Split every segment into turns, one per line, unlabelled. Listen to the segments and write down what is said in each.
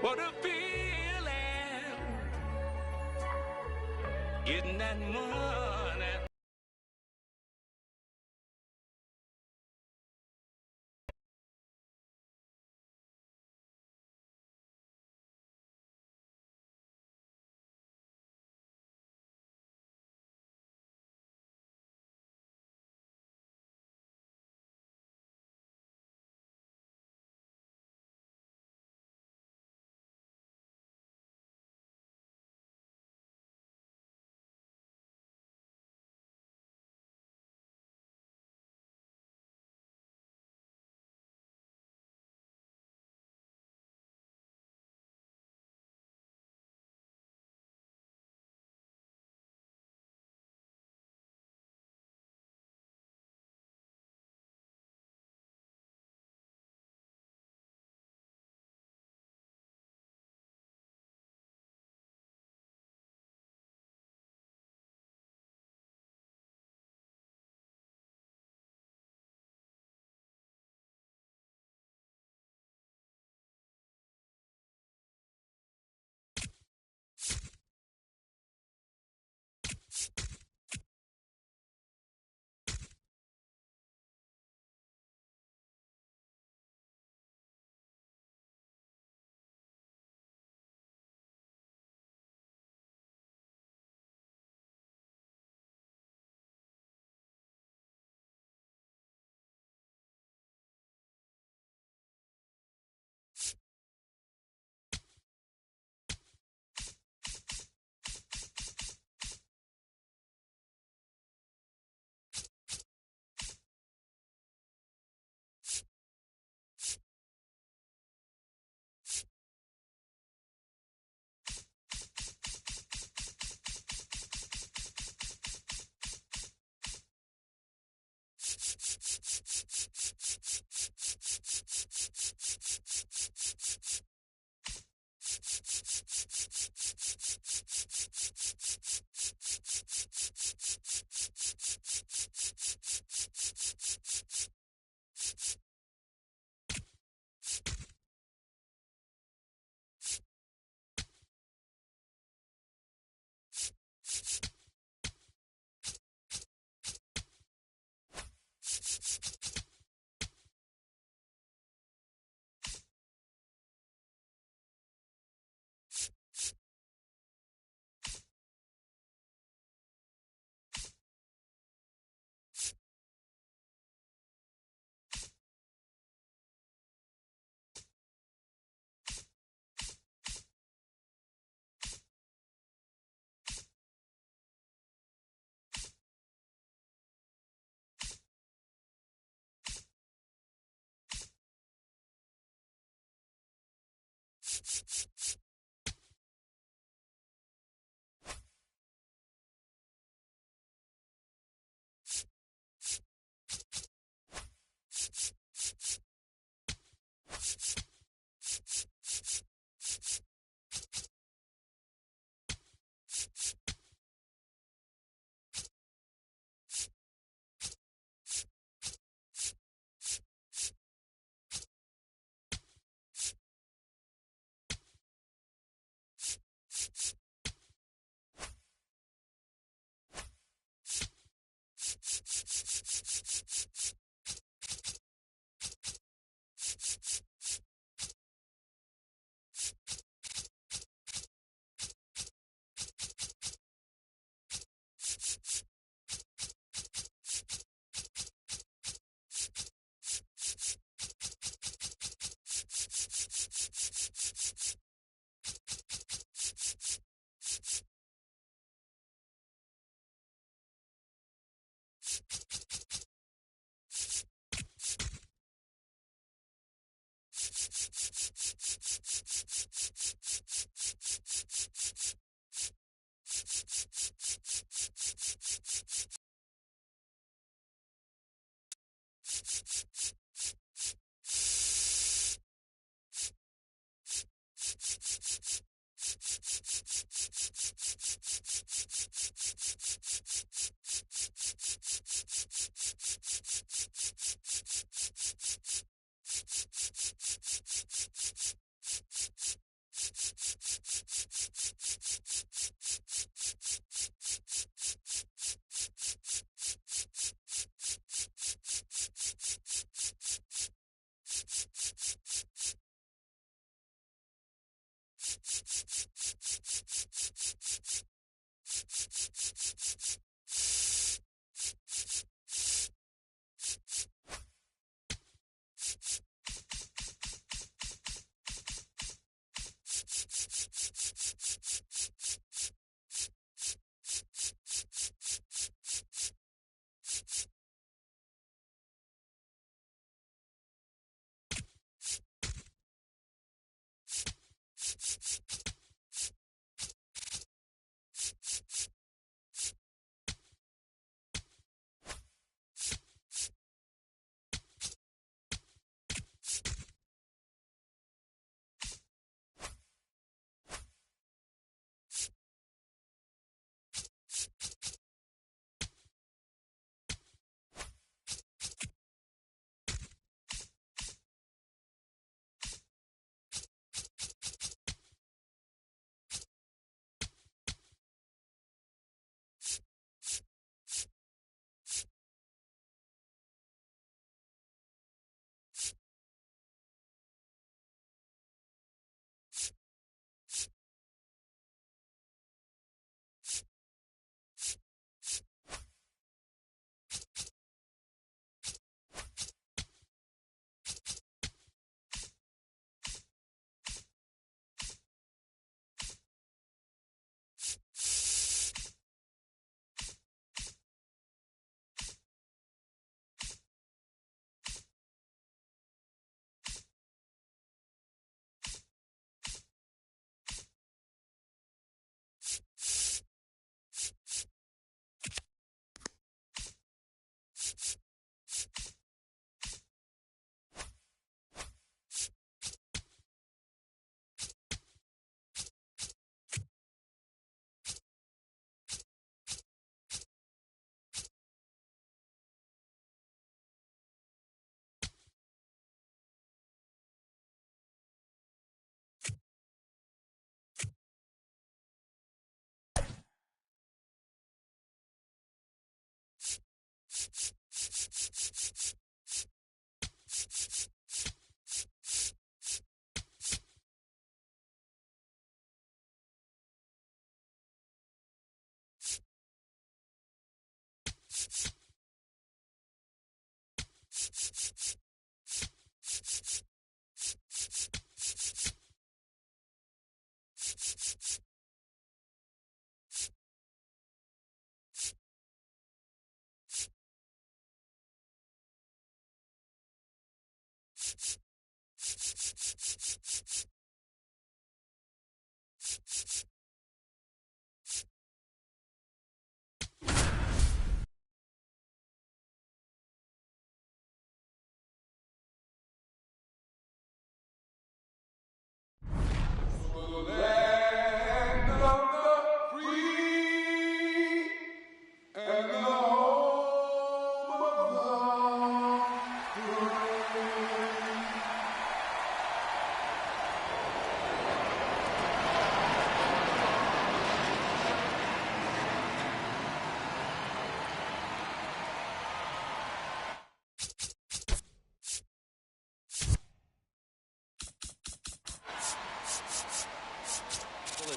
What a feeling, getting that money.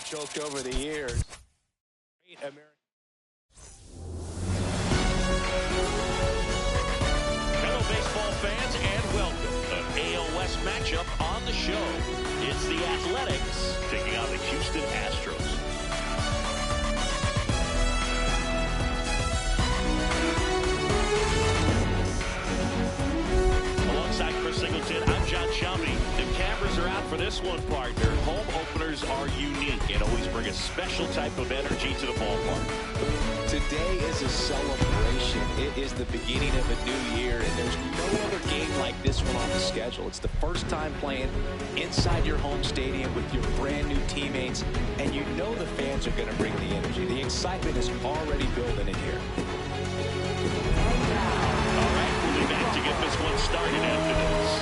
Choked over the years.
Hello, baseball fans, and welcome to an AL West matchup on the show. It's the Athletics taking on the Houston Astros. Alongside Chris Singleton, I'm John Shelby. The cameras are out for this one, partner. Home openers are unique and always bring a special type of energy to the ballpark.
Today is a celebration. It is the beginning of a new year, and there's no other game like this one on the schedule. It's the first time playing inside your home stadium with your brand new teammates, and you know the fans are going to bring the energy. The excitement is already building in here.
All right, we'll be back to get this one started after this.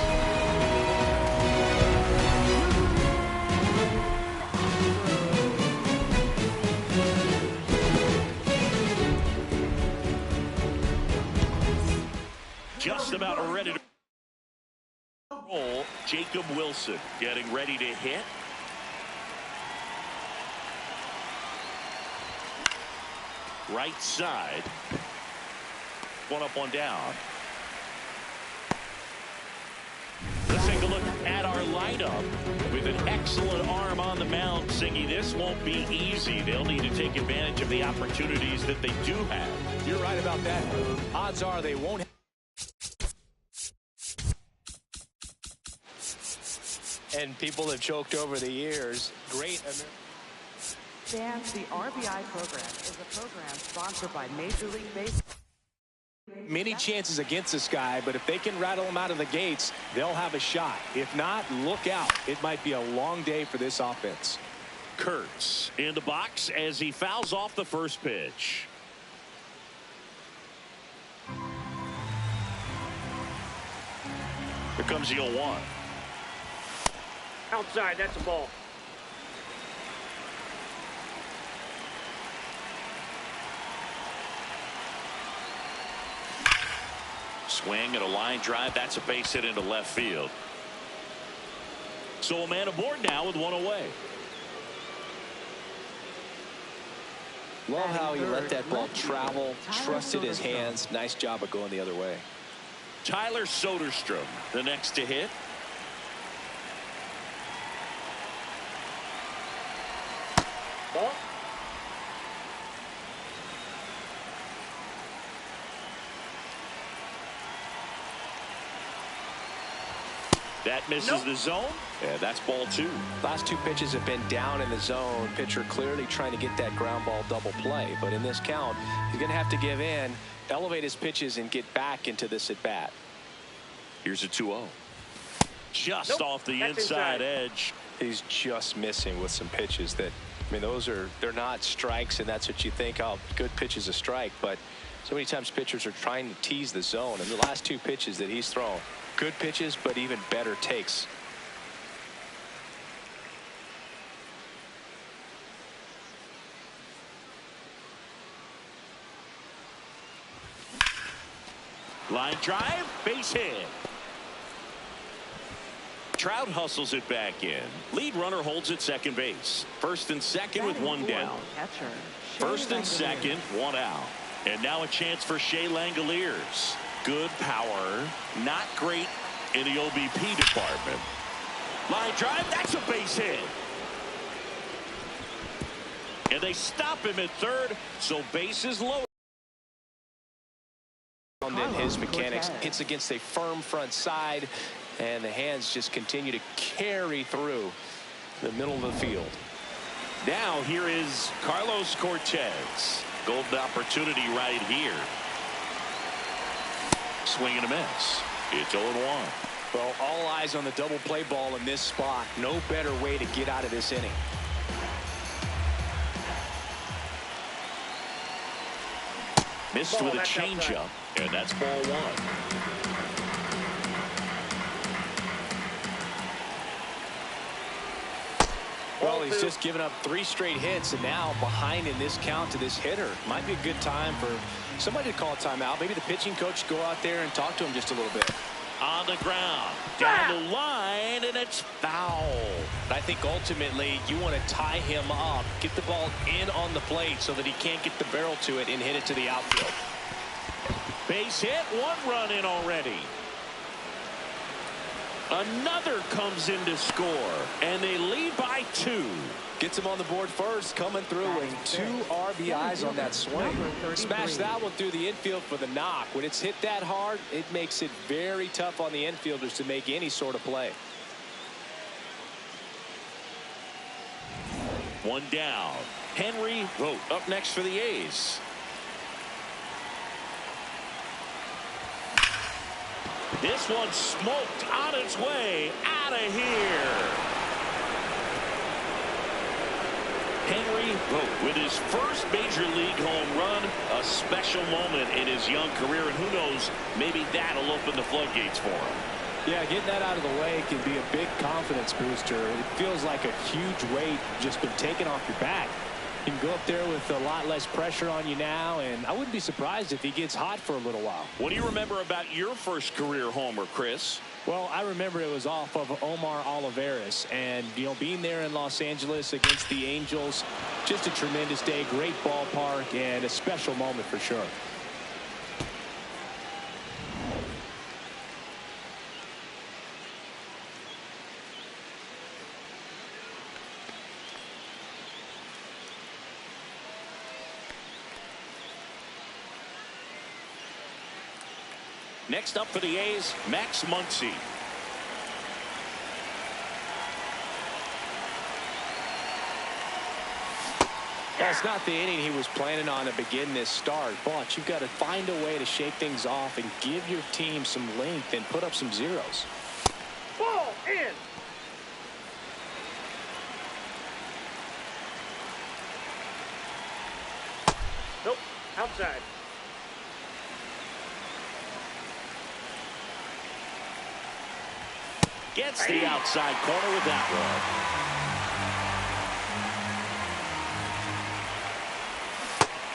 Just about ready to roll. Jacob Wilson getting ready to hit. Right side. One up, one down. Let's take a look at our lineup. With an excellent arm on the mound, Singy, this won't be easy. They'll need to take advantage of the opportunities that they do have.
You're right about that. Odds are they won't. And people have choked over the years. Great.
Fans, the RBI program is a program sponsored by Major League Baseball.
Many chances against this guy, but if they can rattle him out of the gates, they'll have a shot. If not, look out. It might be a long day for this offense.
Kurtz in the box as he fouls off the first pitch. Here comes the 0-1.
Outside, that's a ball.
Swing and a line drive. That's a base hit into left field. So a man aboard now with one away.
Love how he let that ball travel, trusted his hands. Nice job of going the other way.
Tyler Soderstrom, the next to hit.
Ball.
That misses the zone. Yeah, that's ball two.
Last two pitches have been down in the zone. Pitcher clearly trying to get that ground ball double play. But in this count, he's going to have to give in, elevate his pitches, and get back into this at bat.
Here's a 2-0. Just off the inside edge.
He's just missing with some pitches that, I mean, they're not strikes, and that's what you think, oh, good pitch is a strike. But so many times pitchers are trying to tease the zone. And the last two pitches that he's thrown, good pitches, but even better takes.
Line drive, base hit. Trout hustles it back in. Lead runner holds at second base. First and second with one down. First and second, one out. And now a chance for Shea Langoliers. Good power, not great in the OBP department. Line drive, that's a base hit. And they stop him at third, so base is low.
In his mechanics, hits against a firm front side, and the hands just continue to carry through the middle of the field.
Now here is Carlos Cortez. Golden opportunity right here. Swing and a miss. It's 0-1.
Well, all eyes on the double play ball in this spot. No better way to get out of this inning.
Missed with a changeup, and that's ball one.
Well, he's just given up 3 straight hits, and now behind in this count to this hitter. Might be a good time for somebody to call a timeout. Maybe the pitching coach go out there and talk to him just a little bit.
On the ground, down the line, and it's foul.
I think ultimately you want to tie him up, get the ball in on the plate so that he can't get the barrel to it and hit it to the outfield.
Base hit, 1 run in already. Another comes in to score, and they lead by 2.
Gets him on the board first, coming through with 2 RBIs on that swing. Smash that one through the infield for the knock. When it's hit that hard, it makes it very tough on the infielders to make any sort of play.
1 down. Henry Vogt up next for the A's. This one smoked on its way out of here. Henry Vogt with his first major league home run, a special moment in his young career, and who knows, maybe that'll open the floodgates for him.
Yeah, getting that out of the way can be a big confidence booster. It feels like a huge weight just been taken off your back. You can go up there with a lot less pressure on you now, and I wouldn't be surprised if he gets hot for a little while.
What do you remember about your first career homer, Chris?
Well, I remember it was off of Omar Olivares, and, you know, being there in Los Angeles against the Angels, just a tremendous day, great ballpark, and a special moment for sure.
Next up for the A's, Max Muncy.
Well, it's not the inning he was planning on to begin this start, but you've got to find a way to shake things off and give your team some length and put up some zeros.
Ball in. Nope, outside.
Gets the outside corner with that one.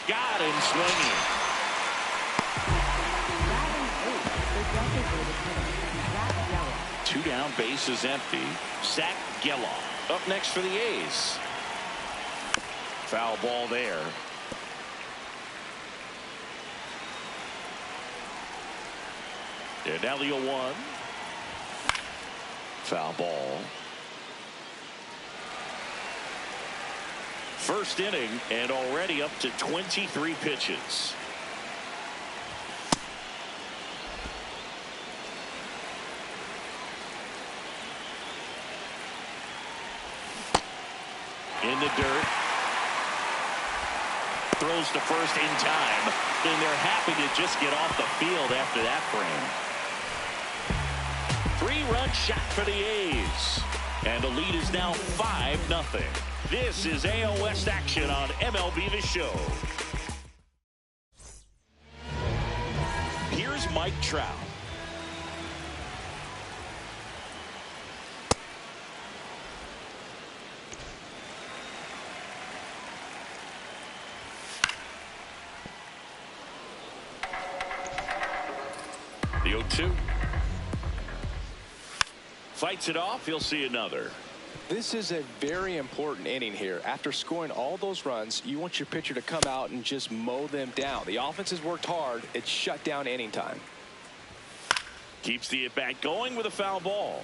Got him swinging. 2 down, base is empty. Zach Geloff up next for the A's. Foul ball there. And now the 0-1. Foul ball. First inning and already up to 23 pitches. In the dirt. Throws to first in time. And they're happy to just get off the field after that frame. 3-run shot for the A's. And the lead is now 5-0. This is AL West action on MLB the Show. Here's Mike Trout. The 0-2. Fights it off. He'll see another.
This is a very important inning here. After scoring all those runs, you want your pitcher to come out and just mow them down. The offense has worked hard. It's shut down inning time.
Keeps the at-bat going with a foul ball.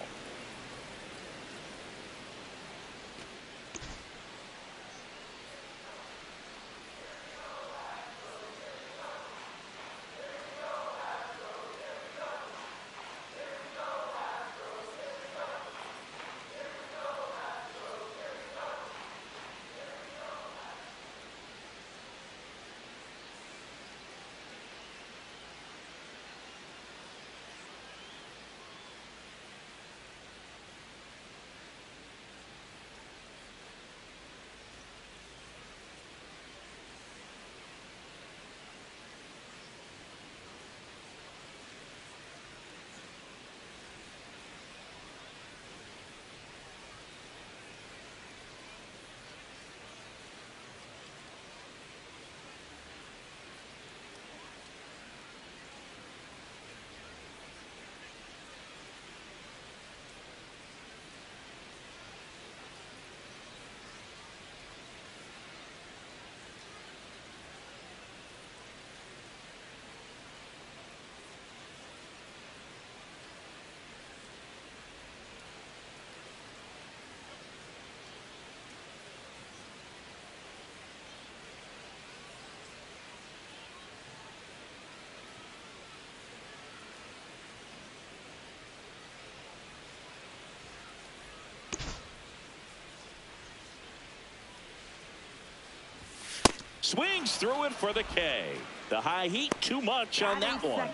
Swings through it for the K. The high heat, too much on that one.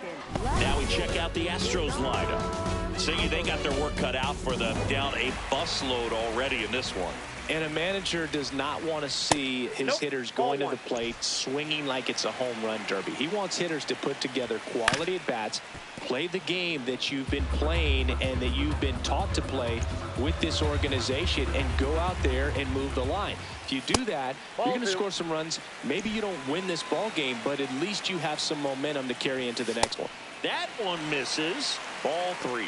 Now we check out the Astros lineup. Siggy, they got their work cut out for them, down a busload already in this one.
And a manager does not want to see his hitters going to the plate swinging like it's a home run derby. He wants hitters to put together quality at bats, play the game that you've been playing and that you've been taught to play with this organization, and go out there and move the line. If you do that, you're going to score some runs. Maybe you don't win this ball game, but at least you have some momentum to carry into the next one.
That one misses. Ball 3.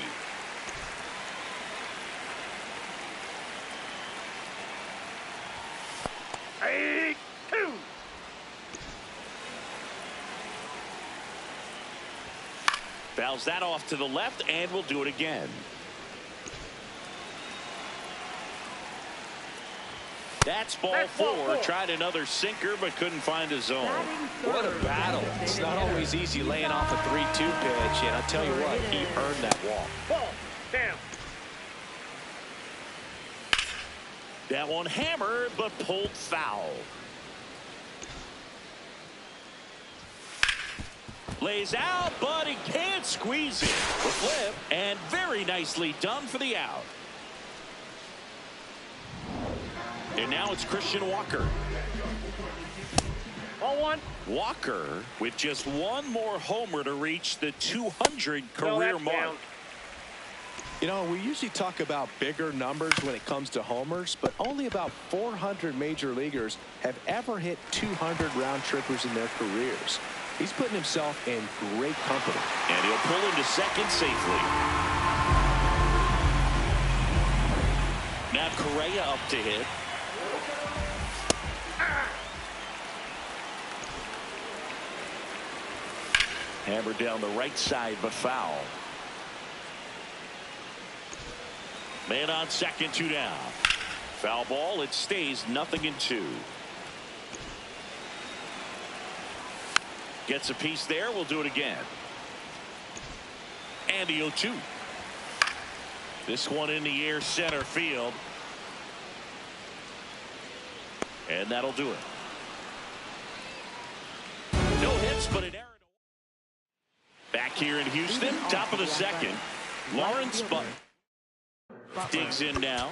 Yr2.
Fouls that off to the left, and we'll do it again. That's ball 4. Tried another sinker, but couldn't find a zone.
What a battle. It's not always easy laying off a 3-2 pitch, and I'll tell you what, he earned that walk.
Ball down.
That one hammered, but pulled foul. Lays out, but he can't squeeze it. The flip, and very nicely done for the out. And now it's Christian Walker.
Ball 1.
Walker with just one more homer to reach the 200 career mark.
Down.
You know, we usually talk about bigger numbers when it comes to homers, but only about 400 major leaguers have ever hit 200 round trippers in their careers. He's putting himself in great company.
And he'll pull into second safely. Now Correa up to hit. Hammered down the right side, but foul. Man on second, 2 down. Foul ball. It stays 0-2. Gets a piece there. We'll do it again. And the 0-2. This one in the air, center field. And that'll do it. No hits, but an error. Back here in Houston, top of the second. Lawrence Butler digs in now.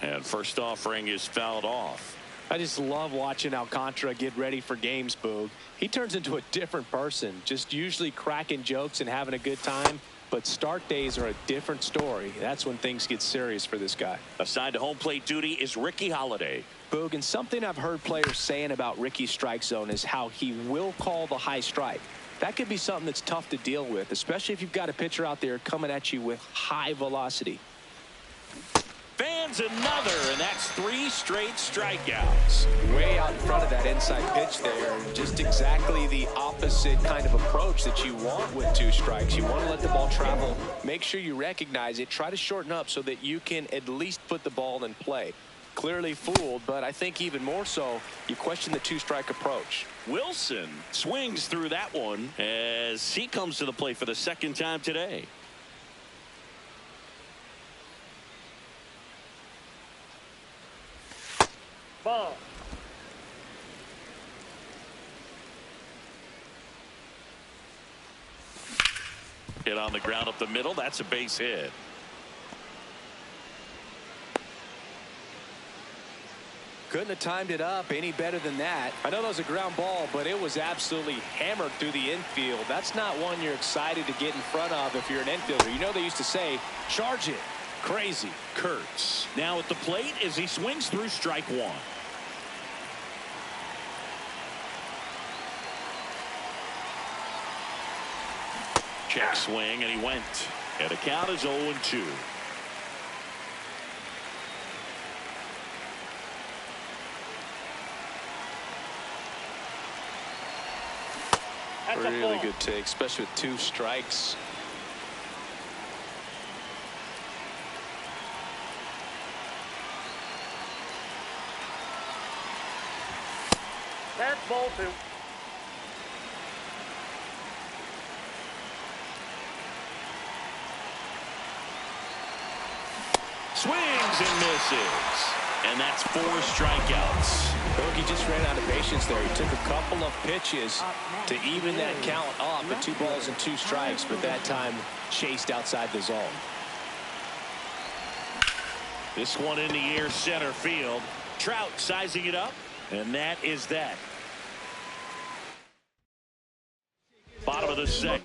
And first offering is fouled off.
I just love watching Alcantara get ready for games, Boog. He turns into a different person, just usually cracking jokes and having a good time. but start days are a different story. That's when things get serious for this guy.
Assigned to home plate duty is Ricky Holiday.
Boog, and something I've heard players saying about Ricky's strike zone is how he will call the high strike. That could be something that's tough to deal with, especially if you've got a pitcher out there coming at you with high velocity.
Fans another, and that's 3 straight strikeouts.
Way out in front of that inside pitch there. Just exactly the opposite kind of approach that you want with 2 strikes. You want to let the ball travel. Make sure you recognize it. Try to shorten up so that you can at least put the ball in play. Clearly fooled, but I think even more so, you question the 2-strike approach.
Wilson swings through that one as he comes to the plate for the 2nd time today.
Ball.
Hit on the ground up the middle. That's a base hit.
Couldn't have timed it up any better than that. I know that was a ground ball, but it was absolutely hammered through the infield. That's not one you're excited to get in front of if you're an infielder. You know they used to say, charge it. Crazy.
Kurtz now at the plate as he swings through strike 1. Check swing, and he went. And the count is 0-2.
That's a
Really
ball.
good take, especially with 2 strikes.
That's ball 2.
Swings and misses. And that's 4 strikeouts.
He just ran out of patience there. He took a couple of pitches to even that count off at 2 balls and 2 strikes, but that time chased outside the zone.
This one in the air center field. Trout sizing it up, and that is that. Bottom of the 2nd.